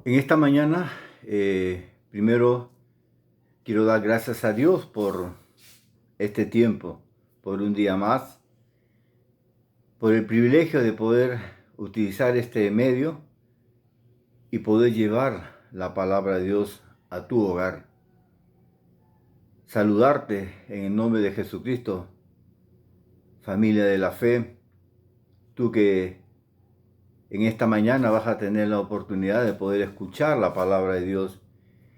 En esta mañana, primero quiero dar gracias a Dios por este tiempo, por un día más, por el privilegio de poder utilizar este medio y poder llevar la palabra de Dios a tu hogar. Saludarte en el nombre de Jesucristo, familia de la fe, tú que en esta mañana vas a tener la oportunidad de poder escuchar la palabra de Dios.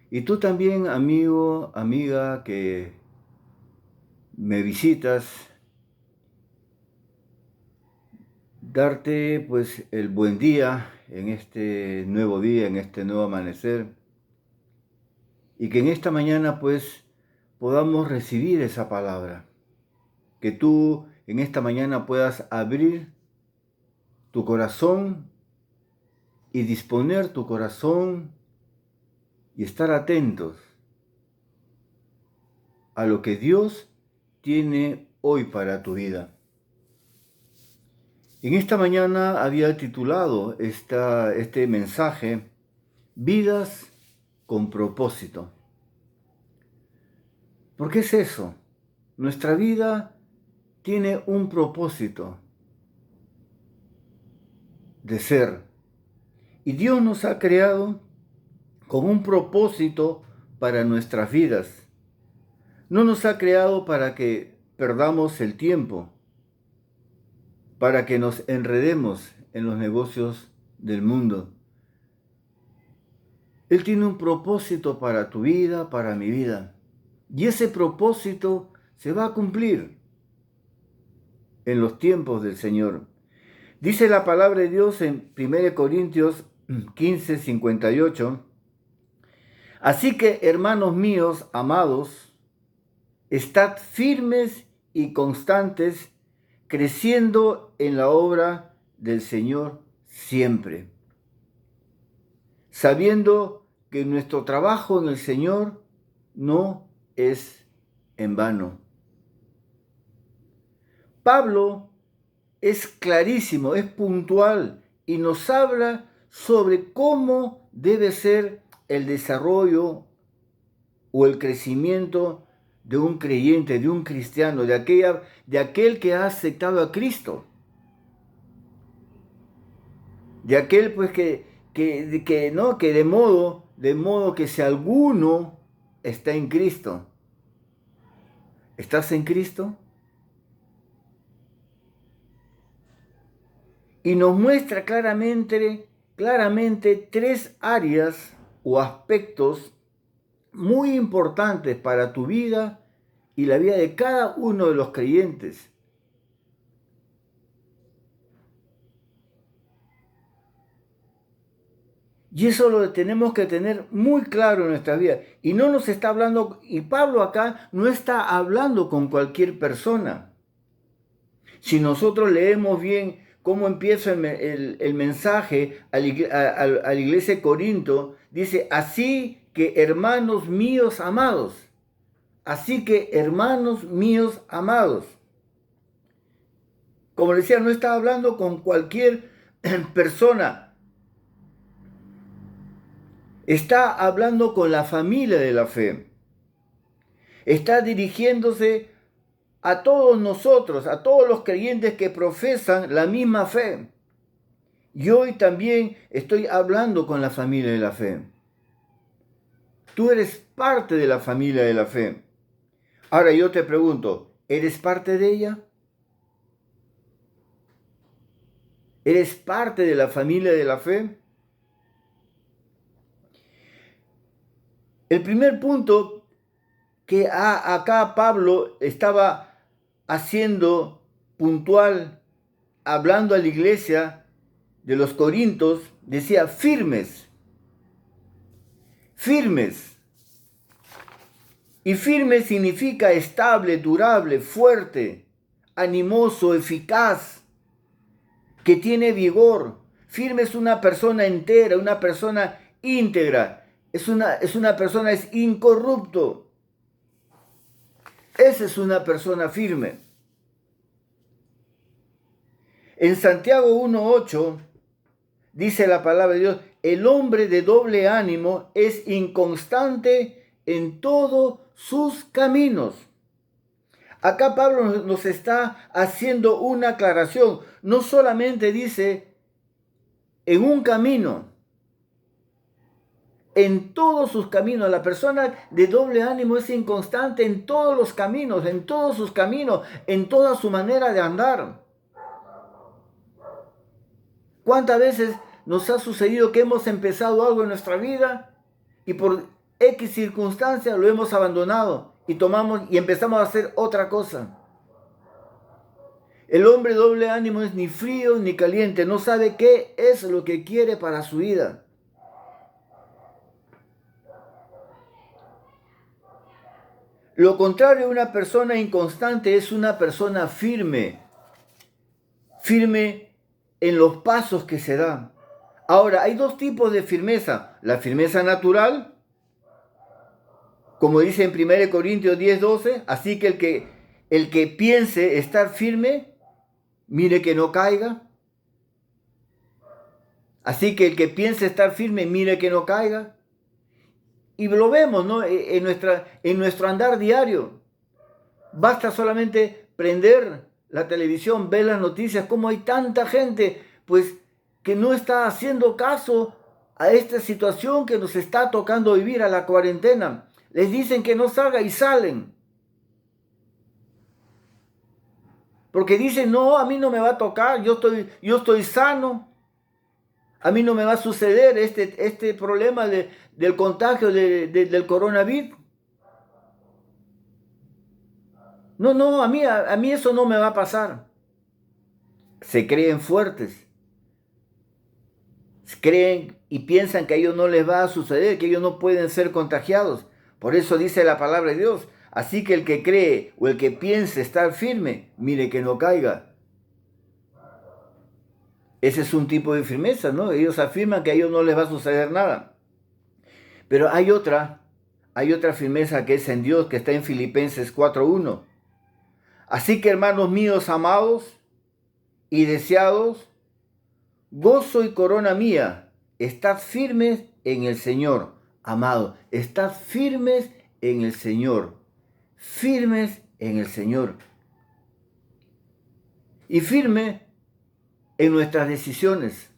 Y tú también, amigo, amiga, que me visitas, darte pues el buen día en este nuevo día, en este nuevo amanecer, y que en esta mañana pues podamos recibir esa palabra, que tú en esta mañana puedas abrir tu corazón y disponer tu corazón y estar atentos a lo que Dios tiene hoy para tu vida. En esta mañana había titulado este mensaje Vidas con propósito. ¿Por qué es eso? Nuestra vida tiene un propósito de ser. Y Dios nos ha creado con un propósito para nuestras vidas. No nos ha creado para que perdamos el tiempo, para que nos enredemos en los negocios del mundo. Él tiene un propósito para tu vida, para mi vida. Y ese propósito se va a cumplir en los tiempos del Señor. Dice la palabra de Dios en 1 Corintios 15:58. Así que, hermanos míos, amados, estad firmes y constantes, creciendo en la obra del Señor siempre, sabiendo que nuestro trabajo en el Señor no es en vano. Pablo es clarísimo, es puntual y nos habla sobre cómo debe ser el desarrollo o el crecimiento de un creyente, de un cristiano, de aquel que ha aceptado a Cristo, de aquel pues no, que de modo que si alguno está en Cristo, ¿estás en Cristo? Y nos muestra claramente tres áreas o aspectos muy importantes para tu vida y la vida de cada uno de los creyentes. Y eso lo tenemos que tener muy claro en nuestra vida. Y no nos está hablando, y Pablo acá no está hablando con cualquier persona. Si nosotros leemos bien cómo empieza el mensaje a la iglesia de Corinto, dice, así que hermanos míos amados, así que hermanos míos amados. Como decía, no está hablando con cualquier persona, está hablando con la familia de la fe. Está dirigiéndose a todos nosotros, a todos los creyentes que profesan la misma fe. Y hoy también estoy hablando con la familia de la fe. Tú eres parte de la familia de la fe. Ahora yo te pregunto, ¿eres parte de ella? ¿Eres parte de la familia de la fe? El primer punto que acá Pablo estaba haciendo puntual, hablando a la iglesia de los Corintios, decía firmes, firmes. Y firme significa estable, durable, fuerte, animoso, eficaz, que tiene vigor. Firme es una persona entera, una persona íntegra, es una persona, es incorrupto. Esa es una persona firme. En Santiago 1:8 dice la palabra de Dios, el hombre de doble ánimo es inconstante en todos sus caminos. Acá Pablo nos está haciendo una aclaración. No solamente dice en un camino, en todos sus caminos. La persona de doble ánimo es inconstante en todos los caminos, en todos sus caminos, en toda su manera de andar. ¿Cuántas veces nos ha sucedido que hemos empezado algo en nuestra vida y por X circunstancia lo hemos abandonado y empezamos a hacer otra cosa? El hombre de doble ánimo es ni frío ni caliente, no sabe qué es lo que quiere para su vida. Lo contrario de una persona inconstante es una persona firme, firme en los pasos que se dan. Ahora, hay dos tipos de firmeza. La firmeza natural, como dice en 1 Corintios 10:12, así que el que piense estar firme, mire que no caiga. Así que el que piense estar firme, mire que no caiga. Y lo vemos, ¿no? En nuestro andar diario. Basta solamente prender la televisión, ver las noticias, cómo hay tanta gente, pues, que no está haciendo caso a esta situación que nos está tocando vivir, a la cuarentena. Les dicen que no salga y salen. Porque dicen, no, a mí no me va a tocar, yo estoy sano. A mí no me va a suceder este problema del contagio del coronavirus. No, a mí eso no me va a pasar. Se creen fuertes. Creen y piensan que a ellos no les va a suceder, que ellos no pueden ser contagiados. Por eso dice la palabra de Dios. Así que el que cree o el que piense estar firme, mire que no caiga. Ese es un tipo de firmeza, ¿no? Ellos afirman que a ellos no les va a suceder nada. Pero hay otra firmeza que es en Dios, que está en Filipenses 4:1. Así que, hermanos míos amados y deseados, gozo y corona mía, estad firmes en el Señor. Amado, estad firmes en el Señor. Firmes en el Señor. Y firme en nuestras decisiones.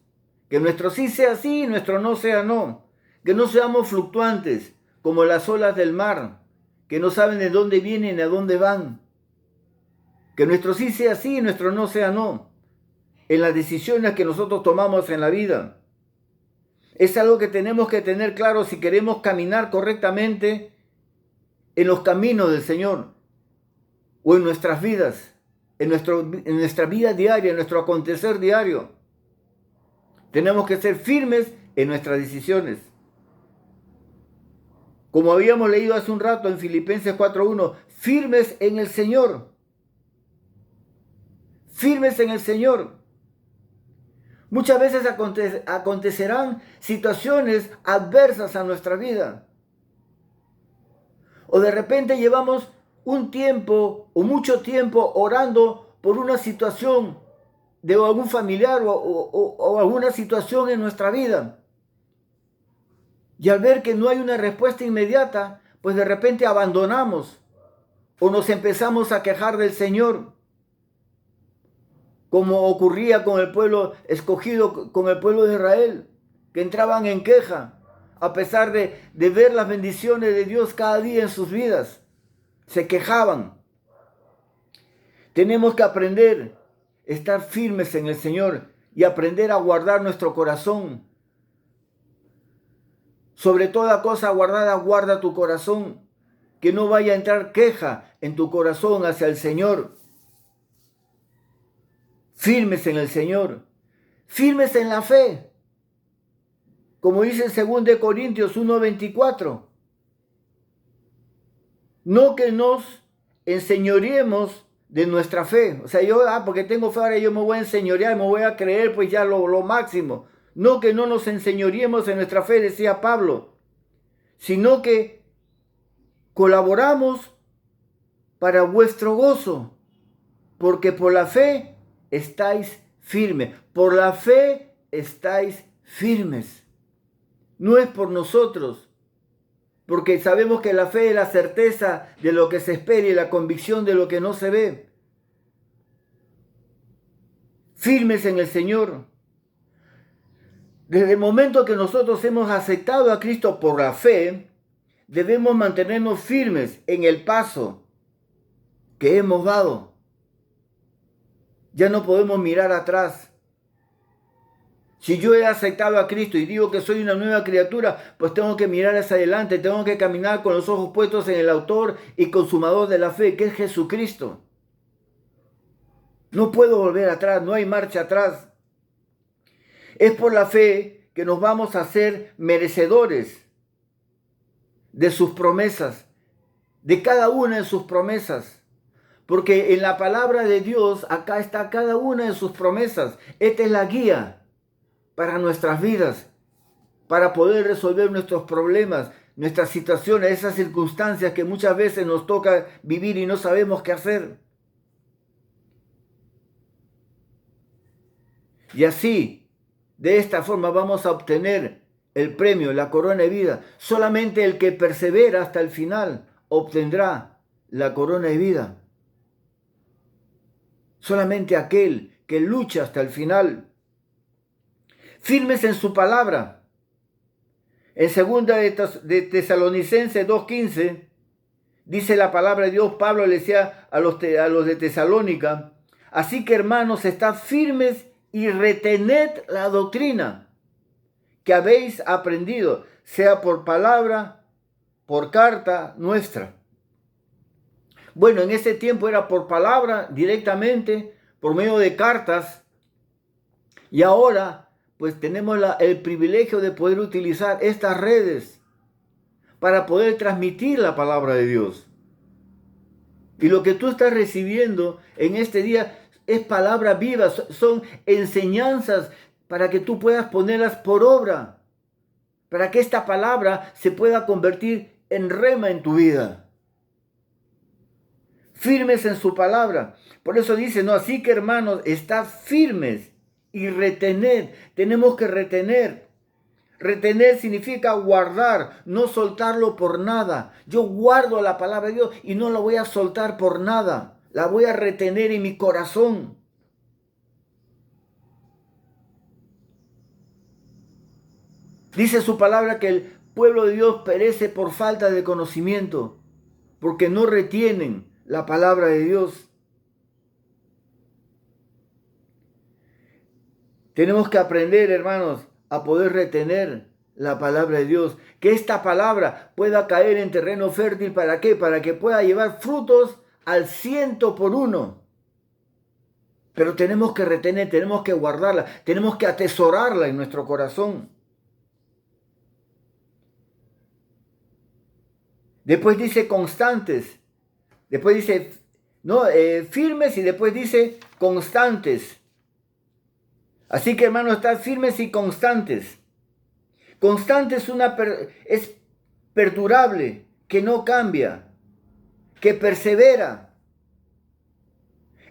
Que nuestro sí sea sí y nuestro no sea no. Que no seamos fluctuantes como las olas del mar, que no saben de dónde vienen ni a dónde van. Que nuestro sí sea sí y nuestro no sea no. En las decisiones que nosotros tomamos en la vida. Es algo que tenemos que tener claro si queremos caminar correctamente en los caminos del Señor o en nuestras vidas, en nuestra vida diaria, en nuestro acontecer diario. Tenemos que ser firmes en nuestras decisiones. Como habíamos leído hace un rato en Filipenses 4:1, firmes en el Señor. Firmes en el Señor. Muchas veces acontecerán situaciones adversas a nuestra vida. O de repente llevamos un tiempo o mucho tiempo orando por una situación de algún familiar o alguna situación en nuestra vida. Y al ver que no hay una respuesta inmediata, pues de repente abandonamos o nos empezamos a quejar del Señor, como ocurría con el pueblo escogido, con el pueblo de Israel, que entraban en queja, a pesar de ver las bendiciones de Dios cada día en sus vidas. Se quejaban. Tenemos que aprender a estar firmes en el Señor y aprender a guardar nuestro corazón. Sobre toda cosa guardada, guarda tu corazón, que no vaya a entrar queja en tu corazón hacia el Señor. Firmes en el Señor, firmes en la fe, como dice en 2 Corintios 1:24. No que nos enseñoreemos de nuestra fe. O sea, porque tengo fe ahora yo me voy a enseñorear, me voy a creer pues ya lo máximo. No que no nos enseñoreemos en nuestra fe, decía Pablo, sino que colaboramos para vuestro gozo, porque por la fe estáis firmes. Por la fe estáis firmes. No es por nosotros, porque sabemos que la fe es la certeza de lo que se espera y la convicción de lo que no se ve. Firmes en el Señor. Desde el momento que nosotros hemos aceptado a Cristo por la fe, debemos mantenernos firmes en el paso que hemos dado. Ya no podemos mirar atrás. Si yo he aceptado a Cristo y digo que soy una nueva criatura, pues tengo que mirar hacia adelante, tengo que caminar con los ojos puestos en el autor y consumador de la fe, que es Jesucristo. No puedo volver atrás, no hay marcha atrás. Es por la fe que nos vamos a hacer merecedores de sus promesas, de cada una de sus promesas. Porque en la palabra de Dios, acá está cada una de sus promesas. Esta es la guía para nuestras vidas, para poder resolver nuestros problemas, nuestras situaciones, esas circunstancias que muchas veces nos toca vivir y no sabemos qué hacer. Y así, de esta forma vamos a obtener el premio, la corona de vida. Solamente el que persevera hasta el final obtendrá la corona de vida. Solamente aquel que lucha hasta el final. Firmes en su palabra. En 2 de Tesalonicenses 2:15 dice la palabra de Dios, Pablo le decía a los de Tesalónica: así que, hermanos, estad firmes y retened la doctrina que habéis aprendido, sea por palabra, por carta nuestra. Bueno, en ese tiempo era por palabra directamente, por medio de cartas, y ahora pues tenemos el privilegio de poder utilizar estas redes para poder transmitir la palabra de Dios. Y lo que tú estás recibiendo en este día es palabra viva, son enseñanzas para que tú puedas ponerlas por obra, para que esta palabra se pueda convertir en rema en tu vida. Firmes en su palabra. Por eso dice, no, así que, hermanos, estad firmes y retened. Tenemos que retener. Retener significa guardar, no soltarlo por nada. Yo guardo la palabra de Dios y no la voy a soltar por nada. La voy a retener en mi corazón. Dice su palabra que el pueblo de Dios perece por falta de conocimiento, porque no retienen la palabra de Dios. Tenemos que aprender, hermanos, a poder retener la palabra de Dios. Que esta palabra pueda caer en terreno fértil. ¿Para qué? Para que pueda llevar frutos al 100%. Pero tenemos que retener, tenemos que guardarla, tenemos que atesorarla en nuestro corazón. Después dice constantes. Después dice firmes y después dice constantes. Así que, hermanos, estad firmes y constantes. Constante es perdurable, que no cambia, que persevera.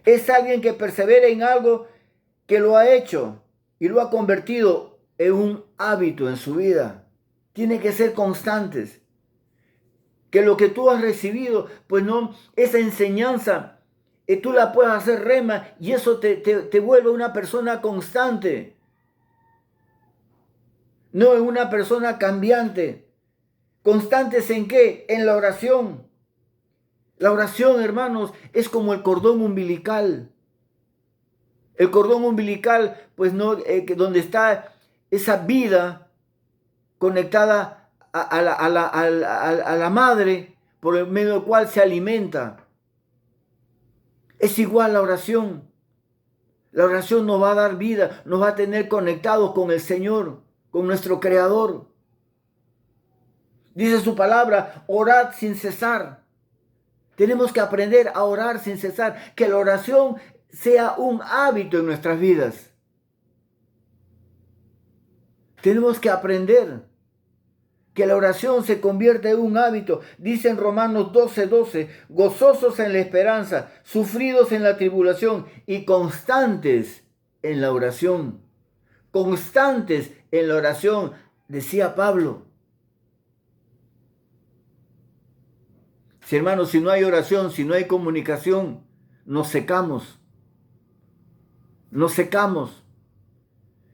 Es alguien que persevera en algo que lo ha hecho y lo ha convertido en un hábito en su vida. Tiene que ser constantes. Que lo que tú has recibido, pues no, esa enseñanza, tú la puedas hacer rema y eso te vuelve una persona constante. No en una persona cambiante. ¿Constantes en qué? En la oración. La oración, hermanos, es como el cordón umbilical. El cordón umbilical, pues no, donde está esa vida conectada a la madre, por el medio del cual se alimenta. Es igual la oración. La oración nos va a dar vida, nos va a tener conectados con el Señor, con nuestro Creador. Dice su palabra, orad sin cesar. Tenemos que aprender a orar sin cesar, que la oración sea un hábito en nuestras vidas. Tenemos que aprender que la oración se convierta en un hábito. Dice en Romanos 12:12, gozosos en la esperanza, sufridos en la tribulación y constantes en la oración. constantes en la oración, decía Pablo. Si hermanos, si no hay oración, si no hay comunicación, nos secamos. Nos secamos.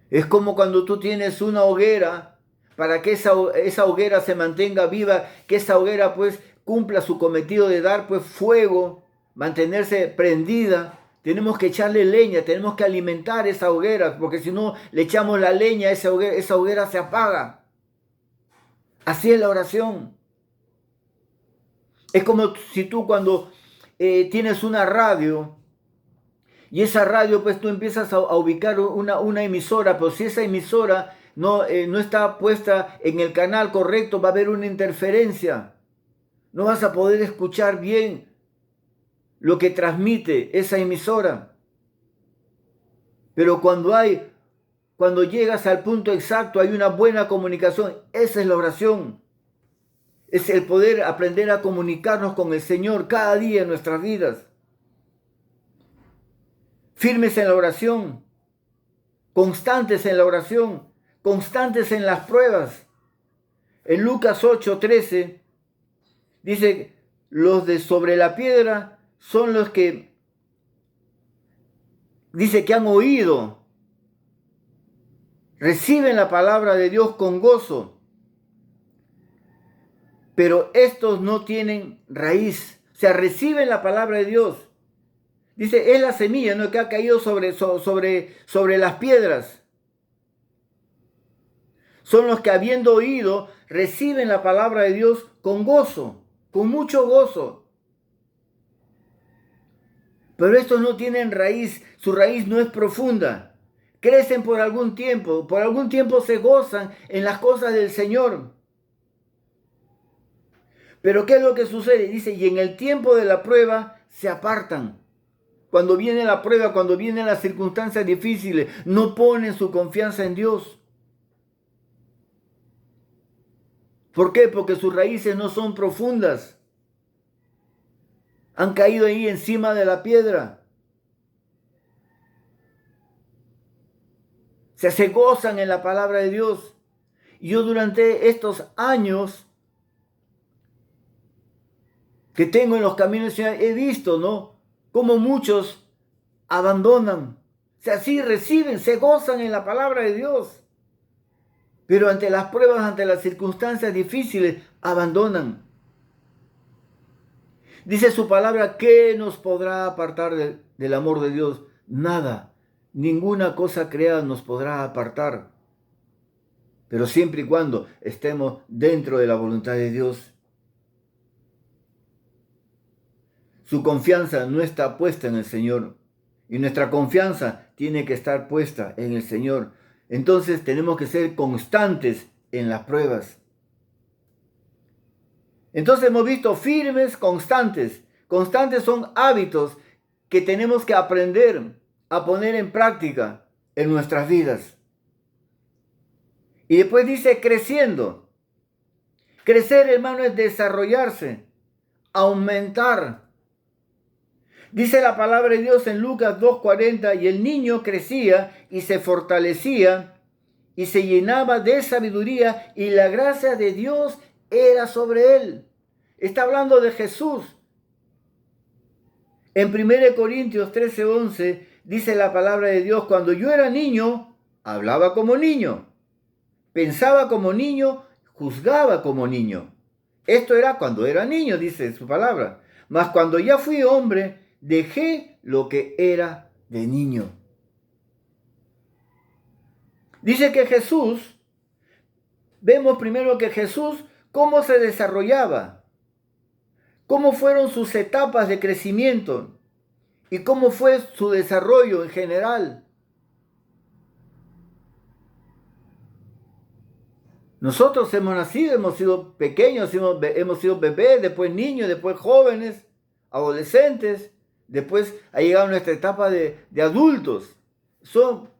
Es como cuando tú tienes una hoguera, para que esa hoguera se mantenga viva, que esa hoguera pues cumpla su cometido de dar pues fuego, mantenerse prendida. Tenemos que echarle leña, tenemos que alimentar esa hoguera, porque si no le echamos la leña, esa hoguera se apaga. Así es la oración. Es como si tú cuando tienes una radio, y esa radio, pues tú empiezas a ubicar una emisora, pero si esa emisora no está puesta en el canal correcto, va a haber una interferencia. No vas a poder escuchar bien lo que transmite esa emisora. Pero cuando llegas al punto exacto, hay una buena comunicación. Esa es la oración. Es el poder aprender a comunicarnos con el Señor cada día en nuestras vidas. Firmes en la oración, constantes en la oración, constantes en las pruebas. En Lucas 8:13 dice, los de sobre la piedra son los que, dice que han oído, reciben la palabra de Dios con gozo, pero estos no tienen raíz, o sea, reciben la palabra de Dios. Dice, es la semilla, ¿no?, que ha caído sobre las piedras. Son los que habiendo oído, reciben la palabra de Dios con gozo, con mucho gozo. Pero estos no tienen raíz, su raíz no es profunda. Crecen por algún tiempo se gozan en las cosas del Señor. Pero ¿qué es lo que sucede? Dice, y en el tiempo de la prueba se apartan. Cuando viene la prueba, cuando vienen las circunstancias difíciles, no ponen su confianza en Dios. ¿Por qué? Porque sus raíces no son profundas. Han caído ahí encima de la piedra. Se gozan en la palabra de Dios. Y yo durante estos años que tengo en los caminos del Señor, he visto, ¿no?, cómo muchos abandonan. O sea, sí reciben, se gozan en la palabra de Dios. Pero ante las pruebas, ante las circunstancias difíciles, abandonan. Dice su palabra, ¿qué nos podrá apartar del amor de Dios? Nada. Ninguna cosa creada nos podrá apartar. Pero siempre y cuando estemos dentro de la voluntad de Dios. Su confianza no está puesta en el Señor. Y nuestra confianza tiene que estar puesta en el Señor. Entonces tenemos que ser constantes en las pruebas. Entonces hemos visto firmes, constantes. Constantes son hábitos que tenemos que aprender a poner en práctica en nuestras vidas. Y después dice creciendo. Crecer, hermano, es desarrollarse, aumentar. Dice la palabra de Dios en Lucas 2:40, y el niño crecía y se fortalecía y se llenaba de sabiduría y la gracia de Dios era sobre él. Está hablando de Jesús. En 1 Corintios 13:11 dice la palabra de Dios, cuando yo era niño, hablaba como niño, pensaba como niño, juzgaba como niño. Esto era cuando era niño, dice su palabra. Mas cuando ya fui hombre, dejé lo que era de niño. Dice que Jesús, vemos primero que Jesús, cómo se desarrollaba, cómo fueron sus etapas de crecimiento y cómo fue su desarrollo en general. Nosotros hemos nacido, hemos sido pequeños, hemos sido bebés, después niños, después jóvenes, adolescentes, después ha llegado nuestra etapa de adultos. Son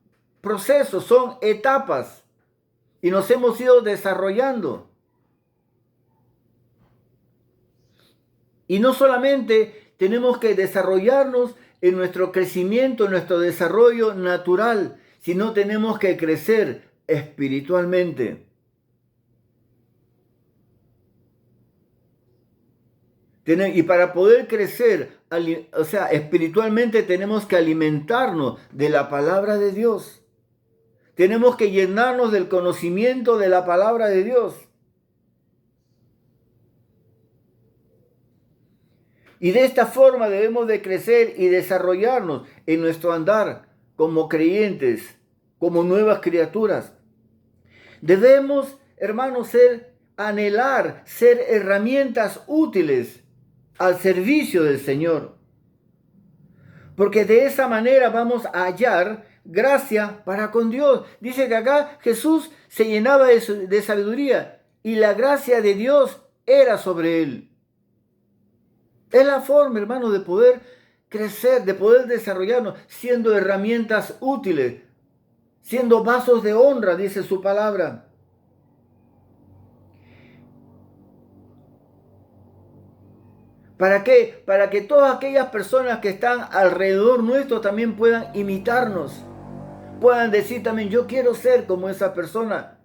procesos, son etapas y nos hemos ido desarrollando. Y no solamente tenemos que desarrollarnos en nuestro crecimiento, en nuestro desarrollo natural, sino tenemos que crecer espiritualmente. Y para poder crecer, espiritualmente tenemos que alimentarnos de la palabra de Dios. Tenemos que llenarnos del conocimiento de la palabra de Dios. Y de esta forma debemos de crecer y desarrollarnos en nuestro andar como creyentes, como nuevas criaturas. Debemos, hermanos, anhelar ser herramientas útiles al servicio del Señor. Porque de esa manera vamos a hallar gracia para con Dios. Dice que acá Jesús se llenaba de sabiduría y la gracia de Dios era sobre él. Es la forma, hermano, de poder crecer, de poder desarrollarnos, siendo herramientas útiles, siendo vasos de honra, dice su palabra. ¿Para qué? Para que todas aquellas personas que están alrededor nuestro también puedan imitarnos. Puedan decir también, yo quiero ser como esa persona.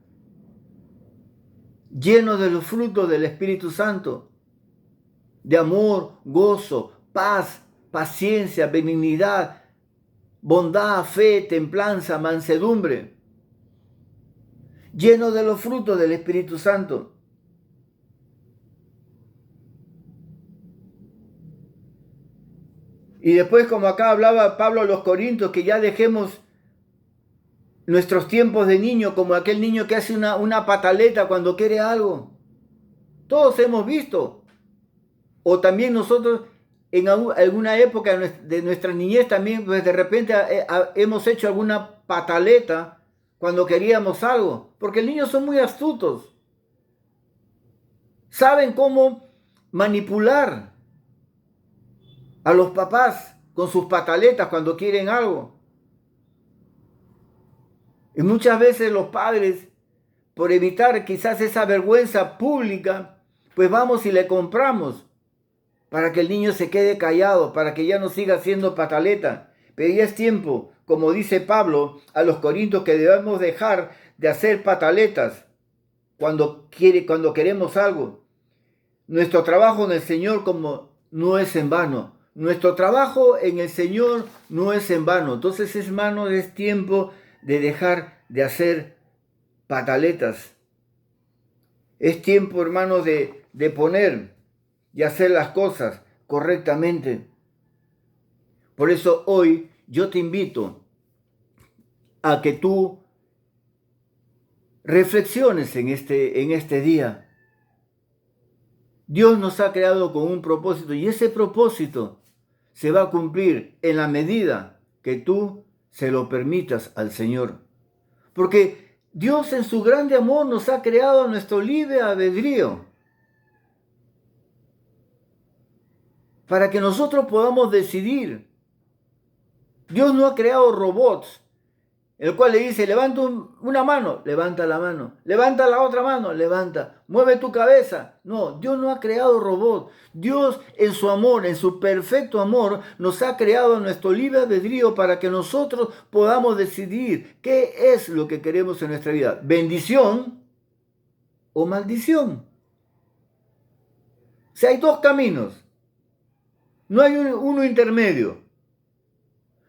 Lleno de los frutos del Espíritu Santo. De amor, gozo, paz, paciencia, benignidad, bondad, fe, templanza, mansedumbre. Lleno de los frutos del Espíritu Santo. Y después, como acá hablaba Pablo a los Corintios, que ya dejemos nuestros tiempos de niño, como aquel niño que hace una pataleta cuando quiere algo. Todos hemos visto. O también nosotros en alguna época de nuestra niñez también, pues de repente hemos hecho alguna pataleta cuando queríamos algo. Porque los niños son muy astutos. Saben cómo manipular a los papás con sus pataletas cuando quieren algo. Y muchas veces los padres, por evitar quizás esa vergüenza pública, pues vamos y le compramos para que el niño se quede callado, para que ya no siga haciendo pataleta. Pero ya es tiempo, como dice Pablo a los Corintios, que debemos dejar de hacer pataletas cuando queremos algo. Nuestro trabajo en el Señor no es en vano. Nuestro trabajo en el Señor no es en vano. Entonces, hermanos, es tiempo de dejar de hacer pataletas. Es tiempo, hermanos, de poner y hacer las cosas correctamente. Por eso hoy yo te invito a que tú reflexiones en este día. Dios nos ha creado con un propósito y ese propósito se va a cumplir en la medida que tú se lo permitas al Señor. Porque Dios en su grande amor nos ha creado nuestro libre albedrío para que nosotros podamos decidir. Dios no ha creado robots, el cual le dice, levanta una mano, levanta la mano, levanta la otra mano, levanta, mueve tu cabeza. No, Dios no ha creado robots. Dios en su amor, en su perfecto amor, nos ha creado nuestro libre albedrío para que nosotros podamos decidir qué es lo que queremos en nuestra vida, bendición o maldición. O sea, hay dos caminos, no hay uno intermedio.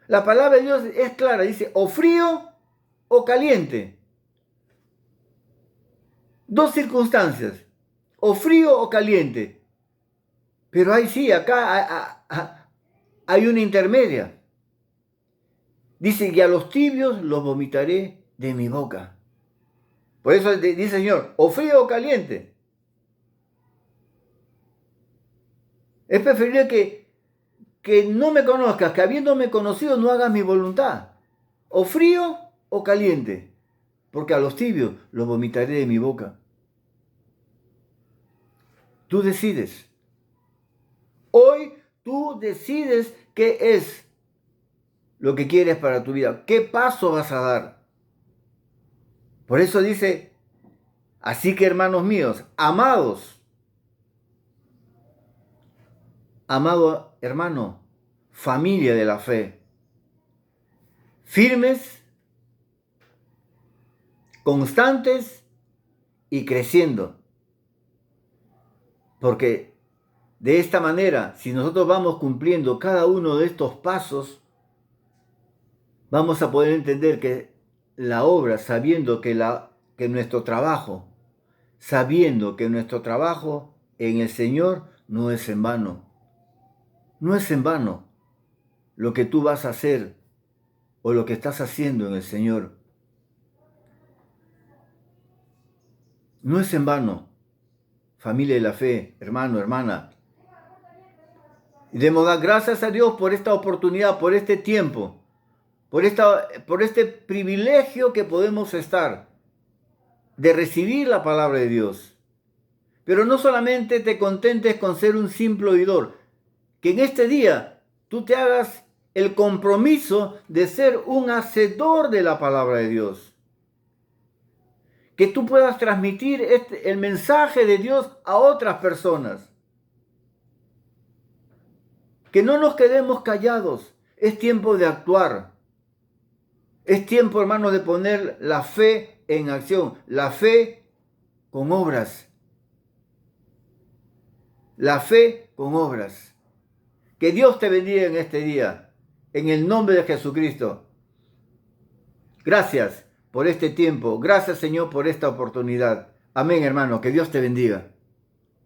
La palabra de Dios es clara, dice o frío o caliente. Dos circunstancias, o frío o caliente. Pero ahí sí, acá hay una intermedia. Dice, y a los tibios los vomitaré de mi boca. Por eso dice el Señor, o frío o caliente. Es preferible que no me conozcas, que habiéndome conocido no hagas mi voluntad. O frío o caliente, porque a los tibios los vomitaré de mi boca. Tú decides. Hoy tú decides qué es lo que quieres para tu vida, qué paso vas a dar. Por eso dice, así que hermanos míos, amados, amado hermano, familia de la fe, firmes constantes y creciendo. Porque de esta manera, si nosotros vamos cumpliendo cada uno de estos pasos, vamos a poder entender que la obra, sabiendo que nuestro trabajo en el Señor no es en vano. No es en vano lo que tú vas a hacer o lo que estás haciendo en el Señor. No es en vano, familia de la fe, hermano, hermana. Y debemos dar gracias a Dios por esta oportunidad, por este tiempo, por este privilegio que podemos estar de recibir la palabra de Dios. Pero no solamente te contentes con ser un simple oidor, que en este día tú te hagas el compromiso de ser un hacedor de la palabra de Dios. Que tú puedas transmitir el mensaje de Dios a otras personas. Que no nos quedemos callados. Es tiempo de actuar. Es tiempo, hermanos, de poner la fe en acción. La fe con obras. La fe con obras. Que Dios te bendiga en este día. En el nombre de Jesucristo. Gracias por este tiempo. Gracias, Señor, por esta oportunidad. Amén, hermano. Que Dios te bendiga.